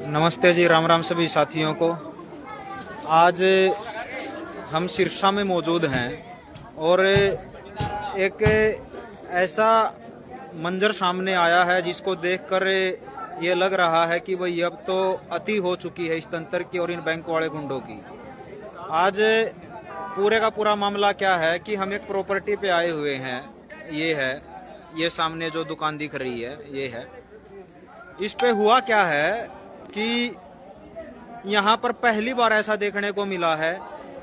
नमस्ते जी, राम राम सभी साथियों को। आज हम सिरसा में मौजूद हैं और एक ऐसा मंजर सामने आया है जिसको देखकर ये लग रहा है कि भाई अब तो अति हो चुकी है इस तंत्र की और इन बैंक वाले गुंडों की। आज पूरे का पूरा मामला क्या है कि हम एक प्रॉपर्टी पे आए हुए हैं। ये सामने जो दुकान दिख रही है ये है। इस पे हुआ क्या है कि यहाँ पर पहली बार ऐसा देखने को मिला है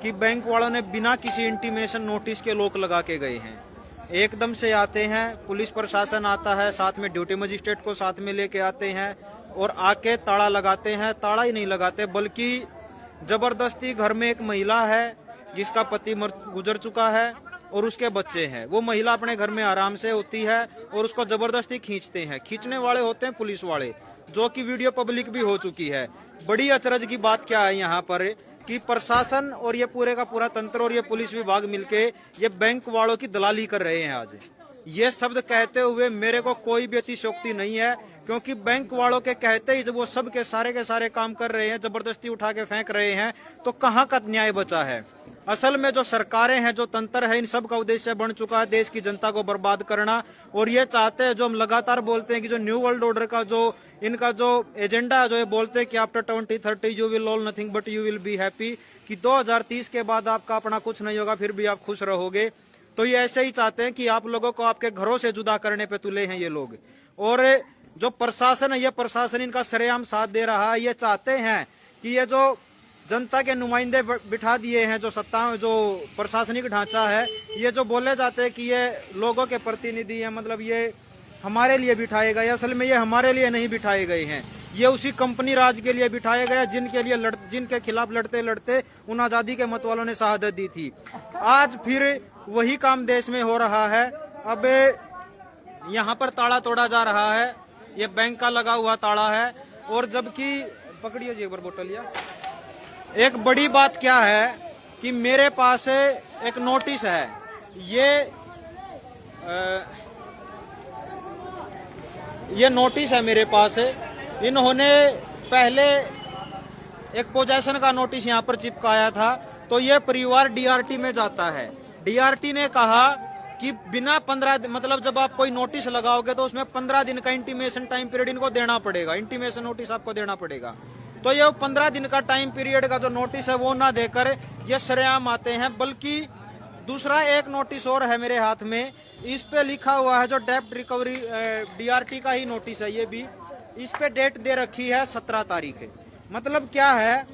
कि बैंक वालों ने बिना किसी इंटीमेशन नोटिस के लॉक लगा के गए हैं। एकदम से आते हैं, पुलिस प्रशासन आता है, साथ में ड्यूटी मजिस्ट्रेट को साथ में लेके आते हैं और आके ताला लगाते हैं। ताला ही नहीं लगाते बल्कि जबरदस्ती घर में एक महिला है जिसका पति गुजर चुका है और उसके बच्चे हैं। वो महिला अपने घर में आराम से होती है और उसको जबरदस्ती खींचते हैं। खींचने वाले होते हैं पुलिस वाले, जो कि वीडियो पब्लिक भी हो चुकी है। बड़ी अचरज की बात क्या है यहाँ पर कि प्रशासन और ये पूरे का पूरा तंत्र और ये पुलिस विभाग मिलके ये बैंक वालों की दलाली कर रहे हैं। आज ये शब्द कहते हुए मेरे को कोई भी अतिशयोक्ति नहीं है, क्योंकि बैंक वालों के कहते ही जब वो सब के सारे काम कर रहे हैं, जबरदस्ती उठा के फेंक रहे हैं, तो कहाँ का न्याय बचा है। असल में जो सरकारें हैं, जो तंत्र है, इन सब का उद्देश्य बन चुका है देश की जनता को बर्बाद करना। और ये चाहते हैं, जो हम लगातार बोलते हैं कि जो न्यू वर्ल्ड ऑर्डर का जो इनका जो एजेंडा है, जो ये बोलते हैं कि after 2030 you will all nothing but you will be happy, कि 2030 के बाद आपका अपना कुछ नहीं होगा फिर भी आप खुश रहोगे। तो ये ऐसे ही चाहते हैं कि आप लोगों को आपके घरों से जुदा करने पे तुले हैं ये लोग। और जो प्रशासन है, ये प्रशासन इनका सरेआम साथ दे रहा है। ये चाहते हैं कि ये जो जनता के नुमाइंदे बिठा दिए हैं, जो सत्ता जो प्रशासनिक ढांचा है, ये जो बोले जाते हैं कि ये लोगों के प्रतिनिधि हैं, मतलब ये हमारे लिए बिठाए गए, असल में ये हमारे लिए नहीं बिठाए गए हैं। ये उसी कंपनी राज के लिए बिठाए गए जिनके खिलाफ लड़ते लड़ते उन आजादी के मत वालों ने शहादत दी थी। आज फिर वही काम देश में हो रहा है। अब यहाँ पर ताला तोड़ा जा रहा है, ये बैंक का लगा हुआ ताला है। और जबकि पकड़िए जी एक बार बोतल लिया। एक बड़ी बात क्या है कि मेरे पास एक नोटिस है। ये नोटिस है मेरे पास। इन्होंने पहले एक पोजेशन का नोटिस यहाँ पर चिपकाया था, तो ये परिवार डीआरटी में जाता है। डीआरटी ने कहा कि बिना 15 मतलब जब आप कोई नोटिस लगाओगे तो उसमें 15 दिन का इंटीमेशन टाइम पीरियड इनको देना पड़ेगा। इंटीमेशन नोटिस आपको देना पड़ेगा। तो ये 15 दिन का टाइम पीरियड का जो नोटिस है वो ना देकर ये सरेआम आते हैं। बल्कि दूसरा एक नोटिस और है मेरे हाथ में, इस पे लिखा हुआ है जो डेब्ट रिकवरी डीआरटी का ही नोटिस है। ये भी इस पे डेट दे रखी है 17 तारीख है। मतलब क्या है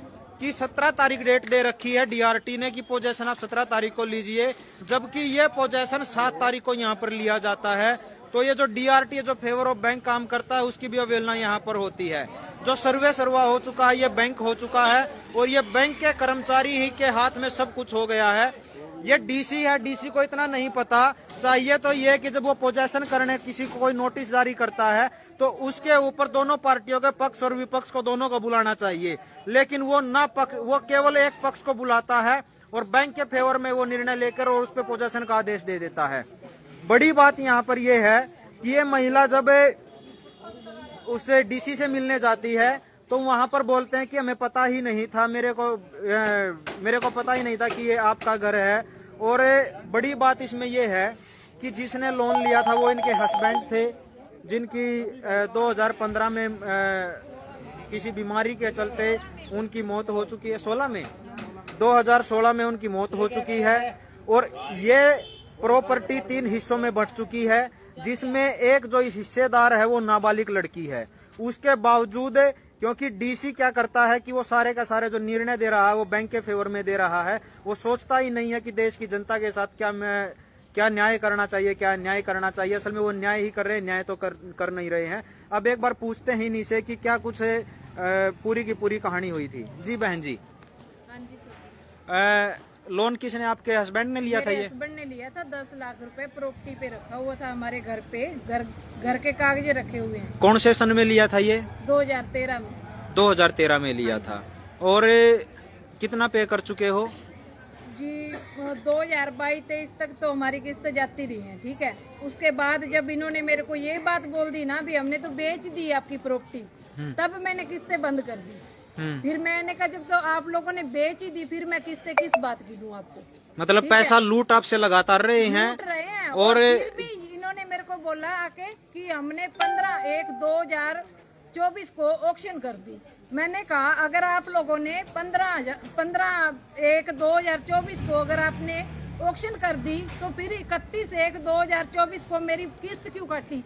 कि 17 तारीख डेट दे रखी है डीआरटी ने कि पोजेशन आप 17 तारीख को लीजिए, जबकि ये पोजेशन 7 तारीख को यहाँ पर लिया जाता है। तो ये जो डीआरटी जो फेवर ऑफ बैंक काम करता है उसकी भी अवहेलना यहाँ पर होती है। जो सर्वा हो चुका है, ये बैंक हो चुका है और ये बैंक के कर्मचारी ही के हाथ में सब कुछ हो गया है। ये डीसी है, डीसी को इतना नहीं पता। चाहिए तो ये कि जब वो पोजेशन करने किसी को कोई नोटिस जारी करता है तो उसके ऊपर दोनों पार्टियों के पक्ष और विपक्ष को दोनों को बुलाना चाहिए, लेकिन वो केवल एक पक्ष को बुलाता है और बैंक के फेवर में वो निर्णय लेकर और उस पर पोजेशन का आदेश दे देता है। बड़ी बात यहाँ पर यह है कि ये महिला जब उससे डीसी से मिलने जाती है तो वहां पर बोलते हैं कि हमें पता ही नहीं था, मेरे को पता ही नहीं था कि ये आपका घर है। और बड़ी बात इसमें यह है कि जिसने लोन लिया था वो इनके हस्बैंड थे, जिनकी 2015 में किसी बीमारी के चलते उनकी मौत हो चुकी है। 2016 में उनकी मौत हो चुकी है। और ये प्रॉपर्टी 3 हिस्सों में बंट चुकी है, जिसमें एक जो हिस्सेदार है वो नाबालिग लड़की है। उसके बावजूद क्योंकि डीसी क्या करता है कि वो सारे का सारे जो निर्णय दे रहा है वो बैंक के फेवर में दे रहा है। वो सोचता ही नहीं है कि देश की जनता के साथ क्या न्याय करना चाहिए, क्या न्याय करना चाहिए। असल में वो न्याय ही कर रहे हैं, न्याय तो कर नहीं रहे हैं। अब एक बार पूछते हैं इन्हीं से कि क्या कुछ पूरी की पूरी कहानी हुई थी। जी बहन जी। हाँ जी सर। लोन किसने, आपके हस्बैंड ने लिया था? ये हस्बैंड ने लिया था। 10 लाख रुपए प्रॉपर्टी पे रखा हुआ था हमारे घर पे। घर के कागज रखे हुए हैं। कौन से सन में लिया था ये? 2013 में। 2013 में लिया था। और कितना पे कर चुके हो? जी 2022-23 तक तो हमारी किस्त जाती रही है, ठीक है। उसके बाद जब इन्होंने मेरे को ये बात बोल दी ना, भी हमने तो बेच दी आपकी प्रॉपर्टी, तब मैंने किस्तें बंद कर दी। फिर मैंने कहा जब तो आप लोगों ने बेच ही दी, फिर मैं किस्तें किस बात की दूं आपको। मतलब पैसा लूट आपसे लगातार रहे हैं। लूट रहे हैं और फिर भी इन्होंने मेरे को बोला आके कि हमने 15/1/2024 को ऑक्शन कर दी। मैंने कहा अगर आप लोगों ने 15/1/2024 को अगर आपने ऑक्शन कर दी तो फिर 31/1/2024 को मेरी किस्त क्यों काटी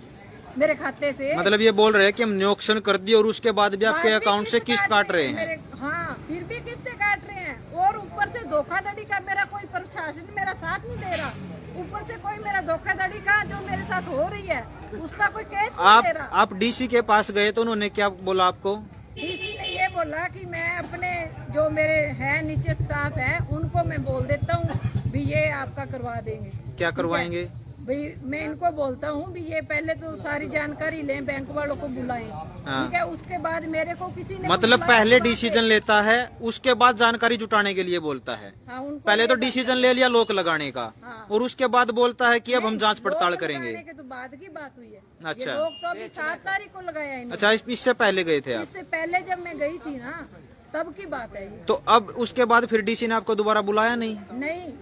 मेरे खाते से? मतलब ये बोल रहे हैं कि हमने ऑक्शन कर दी और उसके बाद भी आपके अकाउंट से किस्त काट रहे हैं। हाँ, फिर भी किस्तें काट रहे हैं और ऊपर से धोखाधड़ी का मेरा कोई प्रशासन मेरा साथ नहीं दे रहा। ऊपर से कोई मेरा धोखाधड़ी का जो मेरे साथ हो रही है उसका कोई केस नहीं दे रहा। आप डीसी के पास गए तो उन्होंने क्या बोला आपको? डीसी ने ये बोला कि मैं अपने जो मेरे है नीचे स्टाफ है उनको मैं बोल देता हूँ भी ये आपका करवा देंगे। क्या करवाएंगे? भाई मैं इनको बोलता हूँ भी ये पहले तो सारी जानकारी लें, बैंक वालों को बुलाएं। ठीक है, उसके बाद मेरे को किसी ने मतलब पहले डिसीजन लेता है उसके बाद जानकारी जुटाने के लिए बोलता है। हाँ, पहले तो डिसीजन ले लिया लोक लगाने का। हाँ। और उसके बाद बोलता है कि अब हम जांच पड़ताल करेंगे। के तो बाद की बात हुई है। अच्छा, लोग तो अभी 7 तारीख को लगाया है। अच्छा, इससे पहले गए थे आप? इससे पहले जब मैं गई थी ना तब की बात है। तो अब उसके बाद फिर डीसी ने आपको दोबारा बुलाया नहीं? नहीं,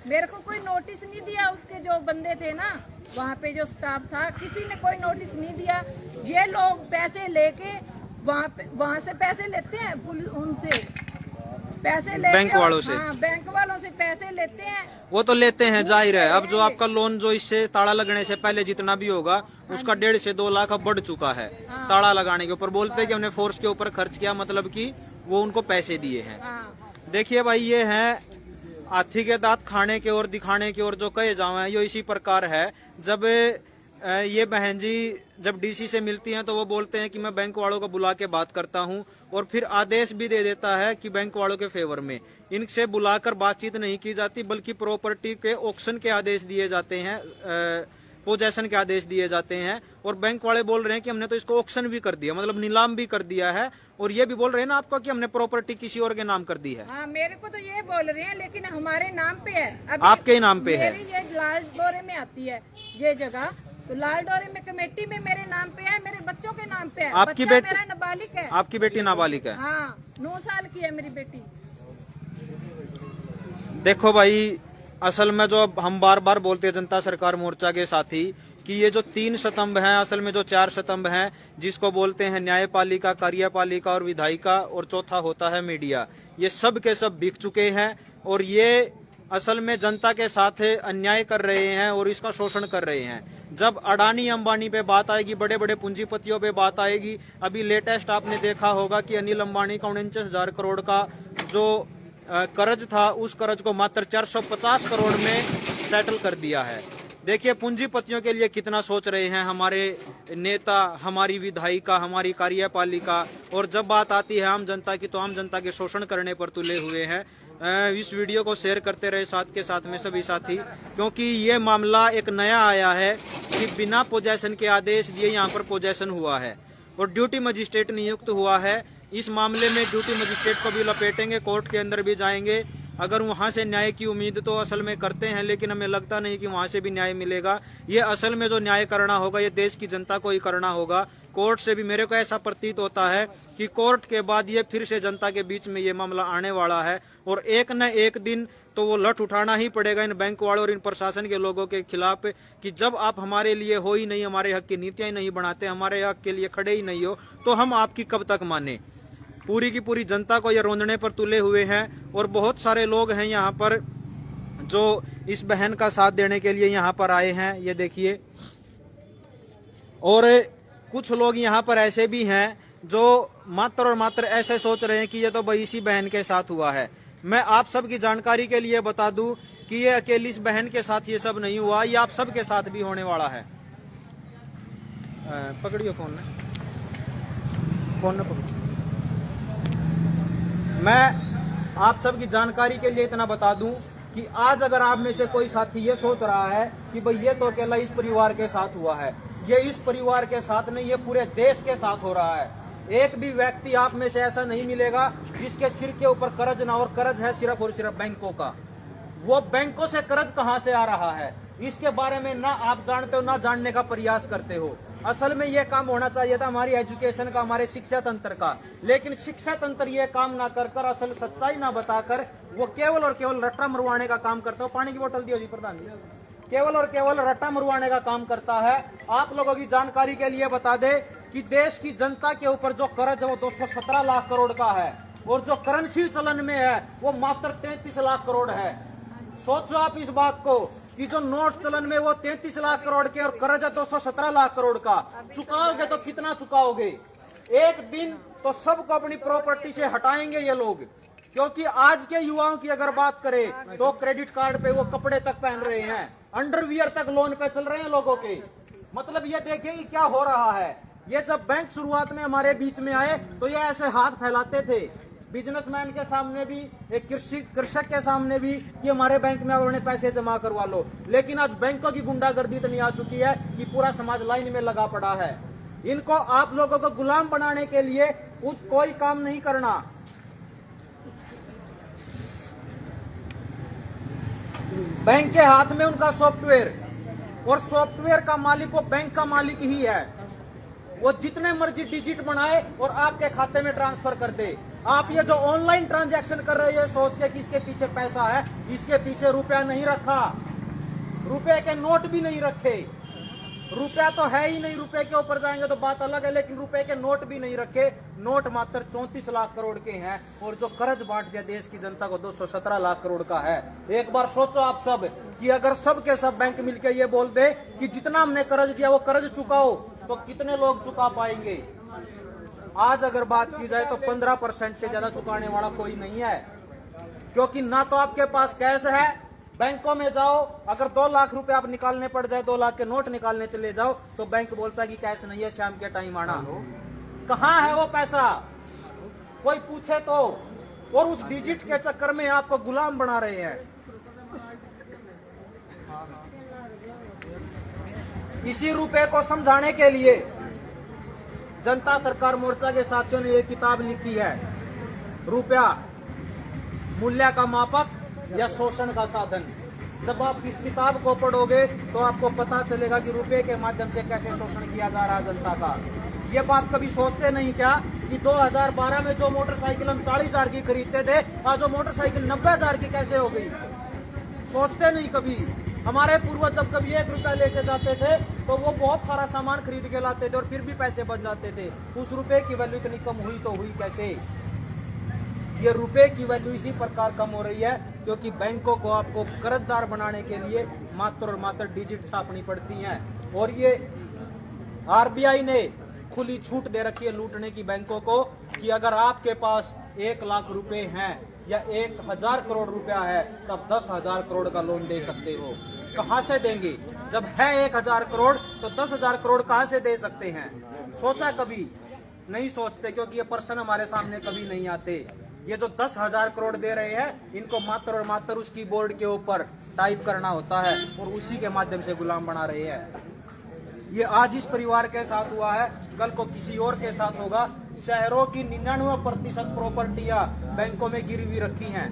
मेरे को कोई नोटिस नहीं दिया। उसके जो बंदे थे ना वहाँ पे जो स्टाफ था किसी ने कोई नोटिस नहीं दिया। ये लोग पैसे लेके वहाँ से पैसे लेते हैं, उनसे पैसे लेके बैंक वालों से। हाँ, बैंक वालों से पैसे लेते हैं। वो तो लेते हैं, जाहिर है। अब जो आपका लोन जो इससे ताला लगने से पहले जितना भी होगा उसका 1.5 से 2 लाख अब बढ़ चुका है। ताला लगाने के ऊपर बोलते हैं कि हमने फोर्स के ऊपर खर्च किया, मतलब कि वो उनको पैसे दिए हैं। देखिए भाई, ये है हाथी के दांत खाने के और दिखाने के और जो कहे जावे ये इसी प्रकार है। जब ये बहन जी जब डीसी से मिलती हैं तो वो बोलते हैं कि मैं बैंक वालों को बुला के बात करता हूं, और फिर आदेश भी दे देता है कि बैंक वालों के फेवर में इनसे बुलाकर बातचीत नहीं की जाती, बल्कि प्रॉपर्टी के ऑक्शन के आदेश दिए जाते हैं, पोजेशन के आदेश दिए जाते हैं। और बैंक वाले बोल रहे हैं कि हमने तो इसको ऑक्शन भी कर दिया, मतलब नीलाम भी कर दिया है। और ये भी बोल रहे हैं ना आपको कि हमने प्रॉपर्टी किसी और के नाम कर दी है। हाँ, मेरे को तो ये बोल रहे हैं, लेकिन हमारे नाम पे है। आपके ही नाम पे है। ये लाल डोरे में आती है ये जगह, तो लाल डोरे में कमेटी में मेरे नाम पे है, मेरे बच्चों के नाम पे है। आपकी बेटी मेरा नाबालिग है। आपकी बेटी नाबालिग है? हाँ, 9 साल की है मेरी बेटी। देखो भाई, असल में जो हम बार बार बोलते हैं जनता सरकार मोर्चा के साथी कि ये जो 3 स्तंभ हैं, असल में जो 4 स्तंभ हैं, जिसको बोलते हैं न्यायपालिका, कार्यपालिका और विधायिका, और चौथा होता है मीडिया, ये सब के सब बिक चुके हैं। और ये असल में जनता के साथ अन्याय कर रहे हैं और इसका शोषण कर रहे हैं। जब अडानी अंबानी पे बात आएगी, बड़े बड़े पूंजीपतियों पे बात आएगी, अभी लेटेस्ट आपने देखा होगा कि अनिल अंबानी का 49,000 करोड़ का जो कर्ज था, उस कर्ज को मात्र 450 करोड़ में सेटल कर दिया है। देखिए पूंजीपतियों के लिए कितना सोच रहे हैं हमारे नेता, हमारी विधायिका, हमारी कार्यपालिका। और जब बात आती है आम जनता की, तो आम जनता के शोषण करने पर तुले हुए हैं। इस वीडियो को शेयर करते रहे साथ के साथ में सभी साथी, क्योंकि ये मामला एक नया आया है कि बिना पोजेशन के आदेश दिए यहाँ पर पोजेशन हुआ है और ड्यूटी मजिस्ट्रेट नियुक्त हुआ है। इस मामले में ड्यूटी मजिस्ट्रेट को भी लपेटेंगे, कोर्ट के अंदर भी जाएंगे। अगर वहां से न्याय की उम्मीद तो असल में करते हैं, लेकिन हमें लगता नहीं कि वहां से भी न्याय मिलेगा। ये असल में जो न्याय करना होगा ये देश की जनता को ही करना होगा। कोर्ट से भी मेरे को ऐसा प्रतीत होता है कि कोर्ट के बाद ये फिर से जनता के बीच में ये मामला आने वाला है और एक न एक दिन तो वो लठ उठाना ही पड़ेगा इन बैंक वालों और इन प्रशासन के लोगों के खिलाफ कि जब आप हमारे लिए हो ही नहीं, हमारे हक की नीतियां नहीं बनाते, हमारे हक के लिए खड़े ही नहीं हो, तो हम आपकी कब तक माने। पूरी की पूरी जनता को ये रोंदने पर तुले हुए हैं और बहुत सारे लोग हैं यहाँ पर जो इस बहन का साथ देने के लिए यहाँ पर आए हैं, ये देखिए। और कुछ लोग यहाँ पर ऐसे भी हैं जो मात्र और मात्र ऐसे सोच रहे हैं कि ये तो भाई इसी बहन के साथ हुआ है। मैं आप सबकी जानकारी के लिए बता दूं कि ये अकेली इस बहन के साथ ये सब नहीं हुआ, ये आप सबके साथ भी होने वाला है। पकड़ियो फोन न पकड़ो। मैं आप सबकी जानकारी के लिए इतना बता दूं कि आज अगर आप में से कोई साथी ये सोच रहा है कि भाई ये तो अकेला इस परिवार के साथ हुआ है, ये इस परिवार के साथ नहीं, ये पूरे देश के साथ हो रहा है। एक भी व्यक्ति आप में से ऐसा नहीं मिलेगा जिसके सिर के ऊपर कर्ज ना, और कर्ज है सिर्फ और सिर्फ बैंकों का। वो बैंकों से कर्ज कहां से आ रहा है इसके बारे में ना आप जानते हो, ना जानने का प्रयास करते हो। असल में ये काम होना चाहिए था हमारी एजुकेशन का, हमारे शिक्षा तंत्र का, लेकिन शिक्षा तंत्र ये काम ना कर असल सच्चाई ना बताकर वो केवल और केवल रट्टा मरवाने का काम करता है। पानी की बोतल दियो जी प्रधान जी। केवल और केवल रट्टा मरवाने का काम करता है। आप लोगों की जानकारी के लिए बता दे कि देश की जनता के ऊपर जो कर्ज है वो 217 लाख करोड़ का है और जो करेंसी चलन में है वो मात्र 33 लाख करोड़ है। सोचो आप इस बात को कि जो नोट चलन में वो 33 लाख करोड़ के और कर्ज है 217 लाख करोड़ का। चुकाओगे तो कितना चुकाओगे? एक दिन तो सबको अपनी प्रॉपर्टी से हटाएंगे ये लोग, क्योंकि आज के युवाओं की अगर बात करें तो क्रेडिट कार्ड पे वो कपड़े तक पहन रहे हैं, अंडरवियर तक लोन पे चल रहे हैं लोगों के। मतलब ये देखिए कि क्या हो रहा है। ये जब बैंक शुरुआत में हमारे बीच में आए तो ये ऐसे हाथ फैलाते थे बिजनेसमैन के सामने भी, एक कृषक के सामने भी कि हमारे बैंक में अपने पैसे जमा करवा लो। लेकिन आज बैंकों की गुंडागर्दी इतनी आ चुकी है कि पूरा समाज लाइन में लगा पड़ा है। इनको आप लोगों को गुलाम बनाने के लिए कोई काम नहीं करना। बैंक के हाथ में उनका सॉफ्टवेयर, और सॉफ्टवेयर का मालिक वो बैंक का मालिक ही है। वो जितने मर्जी डिजिट बनाए और आपके खाते में ट्रांसफर कर दे। आप ये जो ऑनलाइन ट्रांजैक्शन कर रहे हैं सोच के कि इसके पीछे पैसा है, इसके पीछे रुपया नहीं रखा, रुपए के नोट भी नहीं रखे। रुपया तो है ही नहीं, रुपए के ऊपर जाएंगे तो बात अलग है, लेकिन रुपए के नोट भी नहीं रखे। नोट मात्र 34 लाख करोड़ के हैं और जो कर्ज बांट दिया देश की जनता को 217 लाख करोड़ का है। एक बार सोचो आप सब कि अगर सब के सब बैंक मिलकर ये बोल दे कि जितना हमने कर्ज दिया वो कर्ज चुकाओ, तो कितने लोग चुका पाएंगे? आज अगर बात की जाए तो 15% से ज्यादा चुकाने वाला कोई नहीं है, क्योंकि ना तो आपके पास कैश है। बैंकों में जाओ, अगर 2 लाख रुपए आप निकालने पड़ जाए, 2 लाख के नोट निकालने चले जाओ तो बैंक बोलता है कि कैश नहीं है, शाम के टाइम आना। कहां है वो पैसा? कोई पूछे तो। और उस डिजिट के चक्कर में आपको गुलाम बना रहे हैं। इसी रुपए को समझाने के लिए जनता सरकार मोर्चा के साथियों ने एक किताब लिखी है, रुपया मूल्य का मापक या शोषण का साधन। जब आप इस किताब को पढ़ोगे तो आपको पता चलेगा कि रुपए के माध्यम से कैसे शोषण किया जा रहा है जनता का। ये बात कभी सोचते नहीं क्या कि 2012 में जो मोटरसाइकिल हम 40,000 की खरीदते थे, आज वो मोटरसाइकिल 90,000 की कैसे हो गई? सोचते नहीं कभी। हमारे पूर्वज जब कभी 1 रुपया लेके जाते थे तो वो बहुत सारा सामान खरीद के लाते थे और फिर भी पैसे बच जाते थे। उस रुपए की वैल्यू इतनी कम हुई तो हुई कैसे? ये रुपए की वैल्यू इसी प्रकार कम हो रही है क्योंकि बैंकों को आपको कर्जदार बनाने के लिए मात्र और मात्र डिजिट छापनी पड़ती हैं। और ये आरबीआई ने खुली छूट दे रखी है लूटने की बैंकों को कि अगर आपके पास 1 लाख रुपए हैं या 1,000 करोड़ रुपया है तब 10,000 करोड़ का लोन दे सकते हो। कहां से देंगे? जब है 1,000 करोड़ तो 10,000 करोड़ कहां से दे सकते हैं? सोचा कभी? नहीं सोचते, क्योंकि ये पर्सन हमारे सामने कभी नहीं आते। ये जो 10,000 करोड़ दे रहे हैं इनको मात्र और मात्र उस कीबोर्ड के ऊपर टाइप करना होता है और उसी के माध्यम से गुलाम बना रहे हैं। ये आज इस परिवार के साथ हुआ है, कल को किसी और के साथ होगा। शहरों की 99% प्रॉपर्टियां बैंकों में गिरवी रखी हैं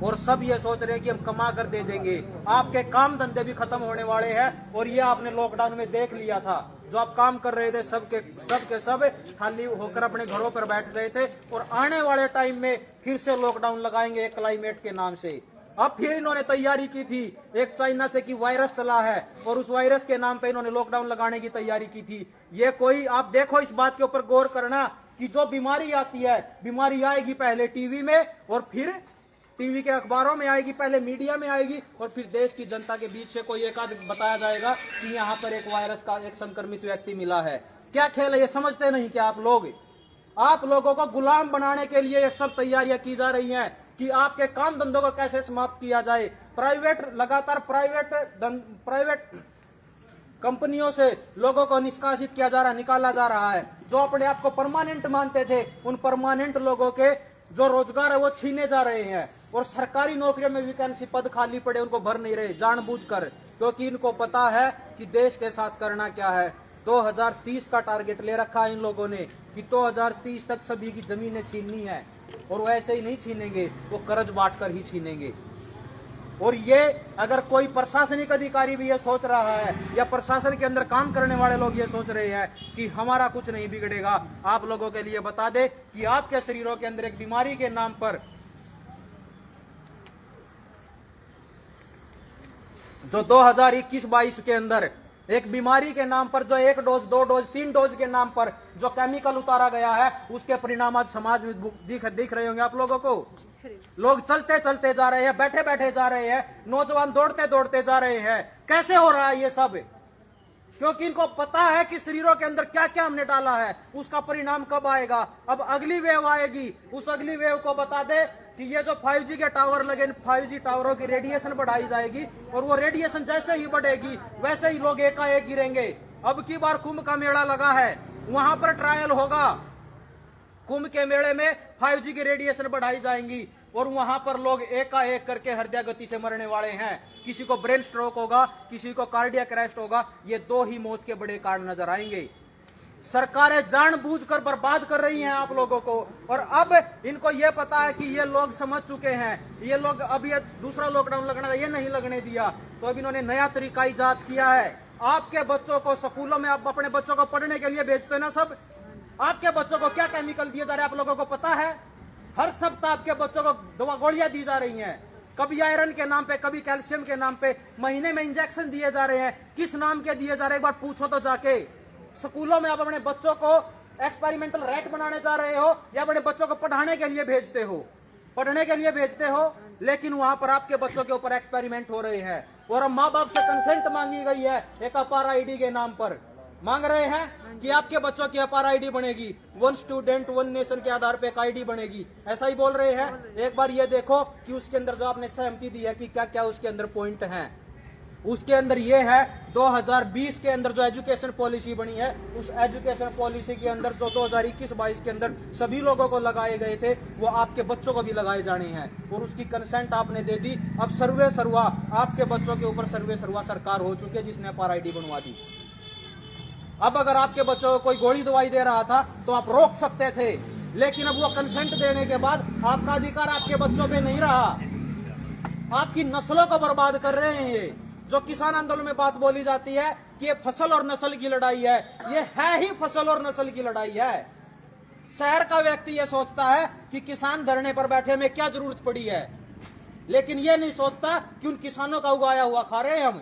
और सब ये सोच रहे हैं कि हम कमा कर दे देंगे। आपके काम धंधे भी खत्म होने वाले हैं और ये आपने लॉकडाउन में देख लिया था। जो आप काम कर रहे थे सब खाली होकर अपने घरों पर बैठ गए थे और आने वाले टाइम में फिर से लॉकडाउन लगाएंगे क्लाइमेट के नाम से। अब फिर इन्होंने तैयारी की थी, एक चाइना से कि वायरस चला है और उस वायरस के नाम पे इन्होंने लॉकडाउन लगाने की तैयारी की थी। ये कोई, आप देखो इस बात के ऊपर गौर करना कि जो बीमारी आती है, बीमारी आएगी पहले टीवी में और फिर टीवी के अखबारों में आएगी, पहले मीडिया में आएगी और फिर देश की जनता के बीच से कोई एक आध बताया जाएगा कि यहाँ पर एक वायरस का एक संक्रमित व्यक्ति मिला है। क्या खेल है ये समझते नहीं क्या आप लोग? आप लोगों को गुलाम बनाने के लिए ये सब तैयारियां की जा रही हैं कि आपके काम धंधों को कैसे समाप्त किया जाए। लगातार प्राइवेट कंपनियों से लोगों को निष्कासित किया जा रहा, निकाला जा रहा है। जो अपने आप को परमानेंट मानते थे उन परमानेंट लोगों के जो रोजगार है वो छीने जा रहे हैं और सरकारी नौकरियों में वैकेंसी पद खाली पड़े उनको भर नहीं रहे जानबूझकर, क्योंकि इनको पता है कि देश के साथ करना क्या है। 2030 का टारगेट ले रखा है इन लोगों ने कि 2030 तक सभी की जमीनें छीननी है और वो ऐसे ही नहीं छीनेंगे, वो कर्ज बांट कर ही छीनेंगे। और ये अगर कोई प्रशासनिक अधिकारी भी ये सोच रहा है या प्रशासन के अंदर काम करने वाले लोग ये सोच रहे हैं कि हमारा कुछ नहीं बिगड़ेगा, आप लोगों के लिए बता दे कि आपके शरीरों के अंदर एक बीमारी के नाम पर जो 2021-22 के अंदर एक बीमारी के नाम पर जो 1 डोज 2 डोज 3 डोज के नाम पर जो केमिकल उतारा गया है, उसके परिणाम आज समाज में दिख रहे होंगे आप लोगों को। लोग चलते चलते जा रहे हैं, बैठे बैठे जा रहे हैं, नौजवान दौड़ते दौड़ते जा रहे हैं। कैसे हो रहा है ये सब? क्योंकि इनको पता है कि शरीरों के अंदर क्या क्या हमने डाला है, उसका परिणाम कब आएगा। अब अगली वेव आएगी, उस अगली वेव को बता दे कि ये जो 5G के टावर लगे, 5G टावरों की रेडिएशन बढ़ाई जाएगी और वो रेडिएशन जैसे ही बढ़ेगी वैसे ही लोग एकाएक गिरेंगे। अब की बार कुंभ का मेला लगा है, वहां पर ट्रायल होगा। कुंभ के मेले में 5G की रेडिएशन बढ़ाई जाएंगी और वहां पर लोग एकाएक करके हृदय गति से मरने वाले हैं। किसी को ब्रेन स्ट्रोक होगा, किसी को कार्डियक अरेस्ट होगा। ये 2 ही मौत के बड़े कारण नजर आएंगे। सरकारें जानबूझकर बर्बाद कर रही हैं आप लोगों को, और अब इनको ये पता है कि ये लोग समझ चुके हैं। ये लोग अब ये दूसरा लॉकडाउन लगना था, ये नहीं लगने दिया, तो अब इन्होंने नया तरीका इजाद किया है। आपके बच्चों को स्कूलों में, आप अपने बच्चों को पढ़ने के लिए भेजते हैं ना सब, आपके बच्चों को क्या केमिकल दिए जा रहे हैं आप लोगों को पता है? हर सप्ताह आपके बच्चों को दवा गोलियां दी जा रही हैं, कभी आयरन के नाम पे, कभी कैल्शियम के नाम पे, महीने में इंजेक्शन दिए जा रहे हैं। किस नाम के दिए जा रहे हैं एक बार पूछो तो जाके। स्कूलों में आप अपने बच्चों को एक्सपेरिमेंटल रैट बनाने जा रहे हो या अपने बच्चों को पढ़ाने के लिए भेजते हो? पढ़ने के लिए भेजते हो, लेकिन वहां पर आपके बच्चों के ऊपर एक्सपेरिमेंट हो रहे हैं। और अब माँ बाप से कंसेंट मांगी गई है एक अपार आईडी के नाम पर। मांग रहे हैं कि आपके बच्चों की अपार आईडी बनेगी, 1 स्टूडेंट 1 नेशन के आधार पर एक आईडी बनेगी, ऐसा ही बोल रहे हैं। एक बार ये देखो कि उसके अंदर जो आपने सहमति दी है कि क्या क्या उसके अंदर पॉइंट हैं। उसके अंदर ये है 2020 के अंदर जो एजुकेशन पॉलिसी बनी है, उस एजुकेशन पॉलिसी के अंदर जो 2021-22 के अंदर सभी लोगों को लगाए गए थे, वो आपके बच्चों को भी लगाए जाने हैं और उसकी कंसेंट आपने दे दी। अब सर्वे सर्वा आपके बच्चों के ऊपर सर्वे सर्वा सरकार हो चुकी है जिसने अपार आईडी बनवा दी। अब अगर आपके बच्चों को कोई गोली दवाई दे रहा था तो आप रोक सकते थे, लेकिन अब वो कंसेंट देने के बाद आपका अधिकार आपके बच्चों पे नहीं रहा। आपकी नस्लों को बर्बाद कर रहे हैं। ये जो किसान आंदोलन में बात बोली जाती है कि ये फसल और नस्ल की लड़ाई है, ये है ही फसल और नस्ल की लड़ाई है। शहर का व्यक्ति ये सोचता है कि किसान धरने पर बैठे में क्या जरूरत पड़ी है, लेकिन ये नहीं सोचता कि उन किसानों का उगाया हुआ खा रहे हैं हम।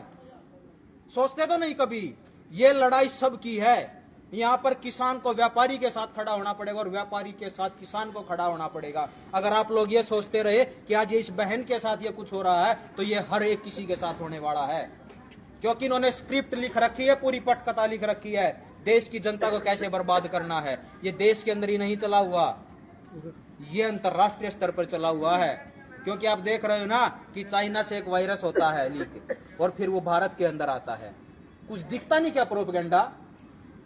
सोचते तो नहीं कभी। ये लड़ाई सबकी है। यहाँ पर किसान को व्यापारी के साथ खड़ा होना पड़ेगा और व्यापारी के साथ किसान को खड़ा होना पड़ेगा। अगर आप लोग ये सोचते रहे कि आज ये इस बहन के साथ ये कुछ हो रहा है, तो ये हर एक किसी के साथ होने वाला है, क्योंकि इन्होंने स्क्रिप्ट लिख रखी है, पूरी पटकथा लिख रखी है देश की जनता को कैसे बर्बाद करना है। ये देश के अंदर ही नहीं चला हुआ, ये अंतरराष्ट्रीय स्तर पर चला हुआ है। क्योंकि आप देख रहे हो ना कि चाइना से एक वायरस होता है लीक, और फिर वो भारत के अंदर आता है। कुछ दिखता नहीं क्या प्रोपेगेंडा?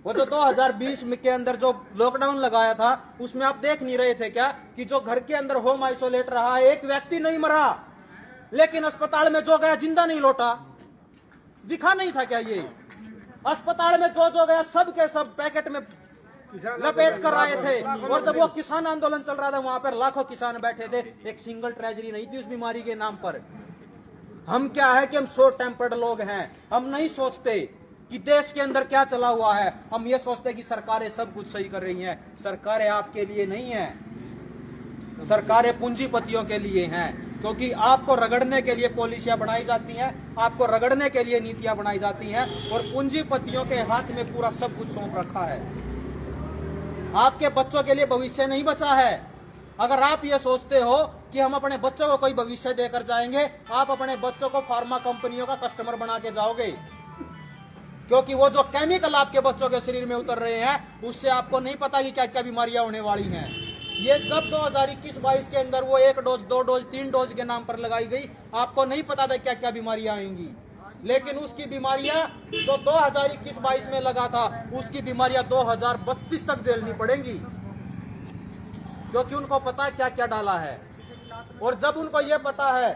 वो जो 2020 में के अंदर जो लॉकडाउन लगाया था, उसमें आप देख नहीं रहे थे क्या कि जो घर के अंदर होम आइसोलेट रहा, एक व्यक्ति नहीं मरा, लेकिन अस्पताल में जो गया जिंदा नहीं लौटा। दिखा नहीं था क्या? ये अस्पताल में जो गया सब के सब पैकेट में लपेट कर आए थे। और जब वो किसान आंदोलन चल रहा था, वहां पर लाखों किसान बैठे थे, एक सिंगल ट्रेजरी नहीं थी उस बीमारी के नाम पर। हम क्या है कि हम शॉर्ट टेम्पर्ड लोग हैं, हम नहीं सोचते कि देश के अंदर क्या चला हुआ है। हम ये सोचते हैं कि सरकारें सब कुछ सही कर रही हैं। सरकारें आपके लिए नहीं है, सरकारें पूंजीपतियों के लिए हैं, क्योंकि आपको रगड़ने के लिए पॉलिसियां बनाई जाती हैं, आपको रगड़ने के लिए नीतियां बनाई जाती हैं, और पूंजीपतियों के हाथ में पूरा सब कुछ सौंप रखा है। आपके बच्चों के लिए भविष्य नहीं बचा है। अगर आप ये सोचते हो कि हम अपने बच्चों को कोई भविष्य देकर जाएंगे, आप अपने बच्चों को फार्मा कंपनियों का कस्टमर बना के जाओगे, क्योंकि वो जो केमिकल आपके बच्चों के शरीर में उतर रहे हैं, उससे आपको नहीं पता कि क्या क्या बीमारियां होने वाली हैं। ये जब 2021-22 के अंदर वो 1 डोज 2 डोज 3 डोज के नाम पर लगाई गई, आपको नहीं पता था क्या क्या बीमारियां आएंगी। लेकिन उसकी बीमारियां जो 2021-22 में लगा था, उसकी बीमारियां 2032 तक झेलनी पड़ेंगी, क्योंकि उनको पता है क्या क्या डाला है। और जब उनको ये पता है,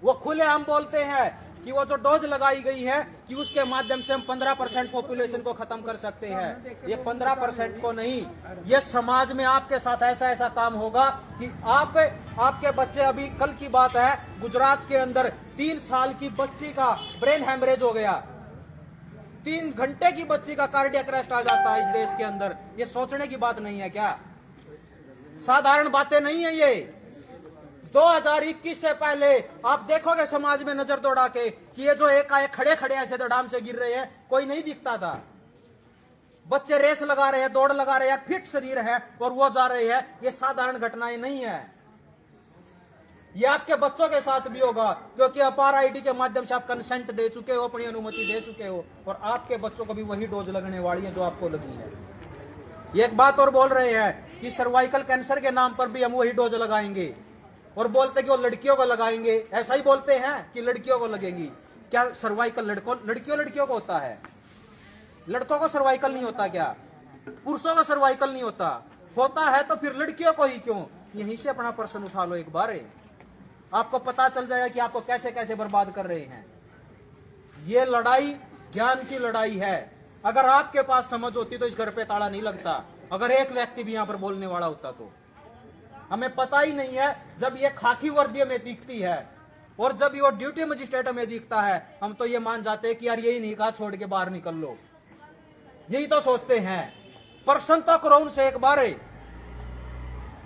वो खुलेआम बोलते हैं कि वो जो डोज लगाई गई है कि उसके माध्यम से हम 15% पॉपुलेशन को खत्म कर सकते हैं। ये 15% को नहीं, ये समाज में आपके साथ ऐसा ऐसा काम होगा कि आपके बच्चे, अभी कल की बात है, गुजरात के अंदर 3 साल की बच्ची का ब्रेन हैमरेज हो गया। 3 घंटे की बच्ची का कार्डियक अरेस्ट आ जाता है इस देश के अंदर। ये सोचने की बात नहीं है क्या? साधारण बातें नहीं है ये। 2021 से पहले आप देखोगे समाज में नजर दौड़ा के कि ये जो एकाएक खड़े खड़े ऐसे दड़ाम से गिर रहे हैं, कोई नहीं दिखता था। बच्चे रेस लगा रहे हैं, दौड़ लगा रहे हैं, फिट शरीर है और वो जा रहे हैं। ये साधारण घटनाएं नहीं है। ये आपके बच्चों के साथ भी होगा, क्योंकि अपार आईडी के माध्यम से आप कंसेंट दे चुके हो, अपनी अनुमति दे चुके हो, और आपके बच्चों को भी वही डोज लगने वाली है जो आपको लगी है। ये एक बात और बोल रहे हैं कि सर्वाइकल कैंसर के नाम पर भी हम वही डोज लगाएंगे, और बोलते कि वो लड़कियों को लगाएंगे। ऐसा ही बोलते हैं कि लड़कियों को लगेगी। क्या सर्वाइकल लड़कियों को होता है? लड़कों को सर्वाइकल नहीं होता क्या? पुरुषों को सर्वाइकल नहीं होता? होता है तो फिर लड़कियों को ही क्यों? यहीं से अपना प्रश्न उठा लो एक बार, आपको पता चल जाएगा कि आपको कैसे कैसे बर्बाद कर रहे हैं। ये लड़ाई ज्ञान की लड़ाई है। अगर आपके पास समझ होती तो इस घर पे ताला नहीं लगता। अगर एक व्यक्ति भी यहां पर बोलने वाला होता तो। हमें पता ही नहीं है, जब ये खाकी वर्दी में दिखती है और जब ये ड्यूटी मजिस्ट्रेट में दिखता है, हम तो ये मान जाते हैं कि यार यही नहीं कहा, छोड़ के बाहर निकल लो। यही तो सोचते हैं। प्रश्न तो करो उनसे एक बार,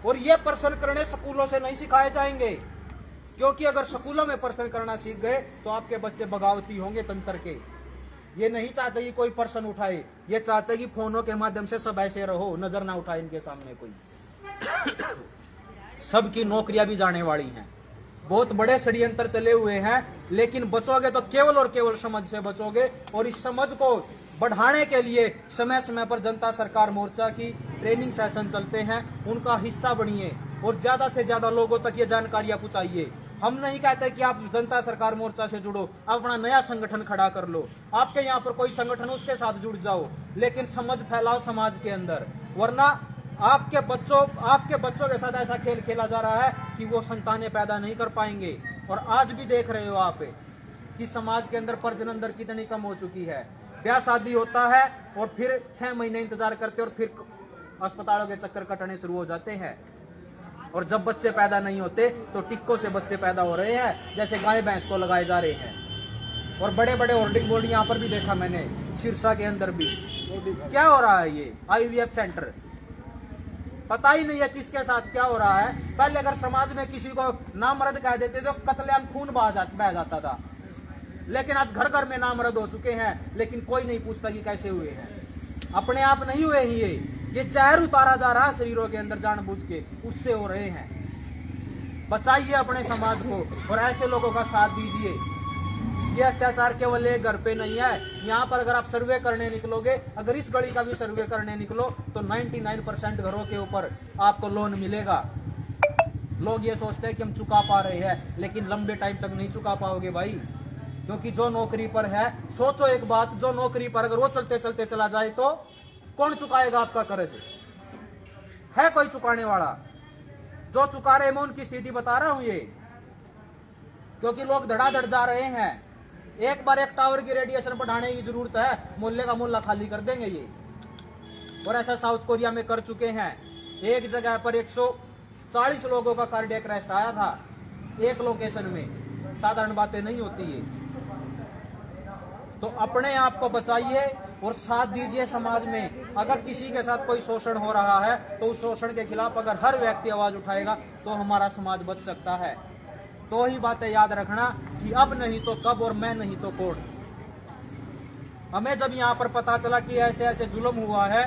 और ये प्रश्न करने स्कूलों से नहीं सिखाए जाएंगे, क्योंकि अगर स्कूलों में प्रश्न करना सीख गए तो आपके बच्चे बगावती होंगे तंत्र के। ये नहीं चाहते कि कोई प्रश्न उठाए, ये चाहते कि फोनों के माध्यम से सब ऐसे रहो, नजर ना उठाए इनके सामने कोई। सबकी नौकरियां भी जाने वाली हैं। बहुत बड़े षड्यंत्र चले हुए हैं, लेकिन बचोगे तो केवल और केवल समझ से बचोगे। और इस समझ को बढ़ाने के लिए समय समय पर जनता सरकार मोर्चा की ट्रेनिंग सेशन चलते हैं, उनका हिस्सा बनिए और ज्यादा से ज्यादा लोगों तक ये जानकारियां पहुंचाइए। हम नहीं कहते कि आप जनता सरकार मोर्चा से जुड़ो, आप अपना नया संगठन खड़ा कर लो। आपके यहाँ पर कोई संगठन, उसके साथ जुड़ जाओ, लेकिन समझ फैलाओ समाज के अंदर। वरना आपके बच्चों के साथ ऐसा खेल खेला जा रहा है कि वो संतानें पैदा नहीं कर पाएंगे। और आज भी देख रहे हो आप कि समाज के अंदर प्रजनन दर कितनी कम हो चुकी है। ब्याह शादी होता है और फिर 6 महीने इंतजार करते और फिर अस्पतालों के चक्कर कटने शुरू हो जाते हैं। और जब बच्चे पैदा नहीं होते तो टिक्कों से बच्चे पैदा हो रहे हैं, जैसे गाय भैंस को लगाए जा रहे हैं। और बड़े बड़े होर्डिंग बोर्ड यहाँ पर भी देखा मैंने, सिरसा के अंदर भी। क्या हो रहा है? ये IVF सेंटर, पता ही नहीं है किसके साथ क्या हो रहा है। पहले अगर समाज में किसी को नामर्द कह देते तो कत्लेआम खून बह जाता था, लेकिन आज घर घर में नामर्द हो चुके हैं, लेकिन कोई नहीं पूछता कि कैसे हुए हैं। अपने आप नहीं हुए ही, ये जहर उतारा जा रहा है शरीरों के अंदर जानबूझ के, उससे हो रहे हैं। बचाइए अपने समाज को और ऐसे लोगों का साथ दीजिए। ये अत्याचार केवल एक घर पे नहीं है। यहाँ पर अगर आप सर्वे करने निकलोगे, अगर इस गली का भी सर्वे करने निकलो तो 99% घरों के ऊपर आपको लोन मिलेगा। लोग ये सोचते हैं कि हम चुका पा रहे हैं, लेकिन लंबे टाइम तक नहीं चुका पाओगे भाई। क्योंकि जो नौकरी पर है, सोचो एक बात, जो नौकरी पर अगर वो चलते चलते चला जाए तो कौन चुकाएगा आपका कर्ज? है कोई चुकाने वाला? जो चुका रहे, मैं उनकी स्थिति बता रहा हूं ये, क्योंकि लोग धड़ाधड़ जा रहे हैं। एक बार एक टावर की रेडिएशन बढ़ाने की जरूरत है, मोहल्ले का मोहल्ला खाली कर देंगे ये। और ऐसा साउथ कोरिया में कर चुके हैं। एक जगह पर 140 लोगों का कार्डियक अरेस्ट आया था एक लोकेशन में। साधारण बातें नहीं होती है। तो अपने आप को बचाइए और साथ दीजिए समाज में। अगर किसी के साथ कोई शोषण हो रहा है तो उस शोषण के खिलाफ अगर हर व्यक्ति आवाज उठाएगा तो हमारा समाज बच सकता है। तो ही बातें याद रखना कि अब नहीं तो कब और मैं नहीं तो कौन। हमें जब यहाँ पर पता चला कि ऐसे ऐसे जुल्म हुआ है,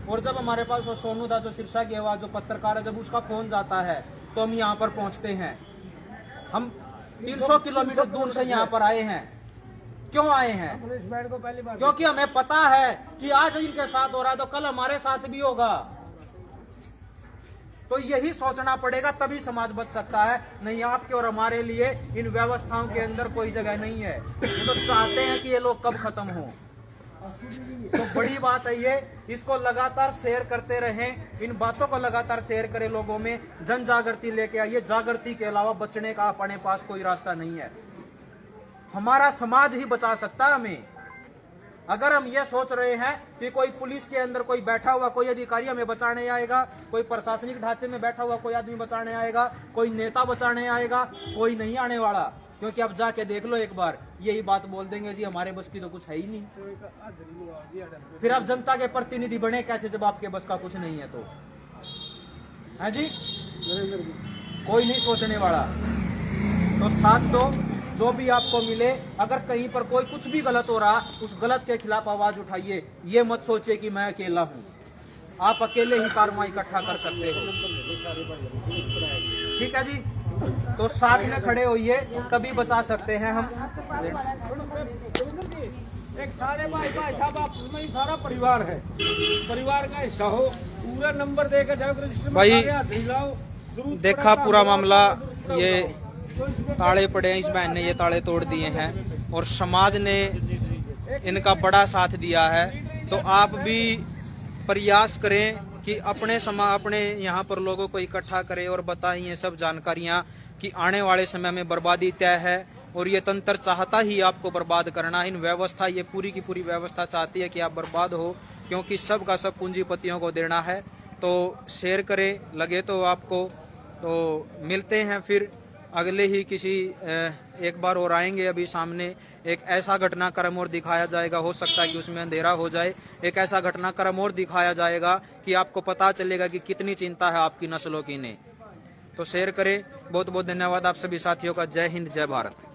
और जब हमारे पास वो सोनू दा जो सिरसा की आवाज जो पत्रकार है, जब उसका फोन जाता है तो हम यहाँ पर पहुंचते हैं। हम 300 किलोमीटर दूर से यहाँ पर आए हैं। क्यों आए हैं? क्योंकि हमें पता है कि आज इनके साथ हो रहा है तो कल हमारे साथ भी होगा। तो यही सोचना पड़ेगा, तभी समाज बच सकता है। नहीं आपके और हमारे लिए इन व्यवस्थाओं के अंदर कोई जगह नहीं है। ये तो चाहते हैं कि ये लोग कब खत्म हो। तो बड़ी बात है ये, इसको लगातार शेयर करते रहें। इन बातों को लगातार शेयर करें, लोगों में जन जागृति लेके आइए। जागृति के अलावा बचने का अपने पास कोई रास्ता नहीं है। हमारा समाज ही बचा सकता है हमें। अगर हम ये सोच रहे हैं कि कोई पुलिस के अंदर कोई बैठा हुआ कोई अधिकारी हमें बचाने आएगा, कोई प्रशासनिक ढांचे में बैठा हुआ कोई आदमी बचाने आएगा, कोई नेता बचाने आएगा, कोई नहीं आने वाला। क्योंकि अब जाके देख लो एक बार, यही बात बोल देंगे जी हमारे बस की तो कुछ है ही नहीं। फिर आप जनता के प्रतिनिधि बने कैसे जब आपके बस का कुछ नहीं है? तो है जी, कोई नहीं सोचने वाला। तो साथ दो, जो भी आपको मिले, अगर कहीं पर कोई कुछ भी गलत हो रहा, उस गलत के खिलाफ आवाज उठाइए। ये मत सोचिए कि मैं अकेला हूँ, आप अकेले ही कार्रवाई इकट्ठा कर सकते हो। ठीक है जी, तो साथ में खड़े होइए, तभी बचा सकते हैं हम। एक सारे भाई साहब आप में ही सारा परिवार है, परिवार का हिस्सा हो, पूरा नंबर देकर जाओ रजिस्टर में भाई लाओ। देखा पूरा मामला, ये ताले पड़े हैं, इस बहन ने ये ताले तोड़ दिए हैं और समाज ने इनका बड़ा साथ दिया है। तो आप भी प्रयास करें कि अपने यहाँ पर लोगों को इकट्ठा करें और बताएं ये सब जानकारियाँ कि आने वाले समय में बर्बादी तय है और ये तंत्र चाहता ही आपको बर्बाद करना। इन व्यवस्था, ये पूरी की पूरी व्यवस्था चाहती है कि आप बर्बाद हो, क्योंकि सब का सब पूंजीपतियों को देना है। तो शेयर करें, लगे तो आपको। तो मिलते हैं फिर अगले ही किसी एक बार और आएंगे। अभी सामने एक ऐसा घटनाक्रम और दिखाया जाएगा, हो सकता है कि उसमें अंधेरा हो जाए। एक ऐसा घटनाक्रम और दिखाया जाएगा कि आपको पता चलेगा कि कितनी चिंता है आपकी नस्लों की ने। तो शेयर करें। बहुत बहुत धन्यवाद आप सभी साथियों का। जय हिंद, जय भारत।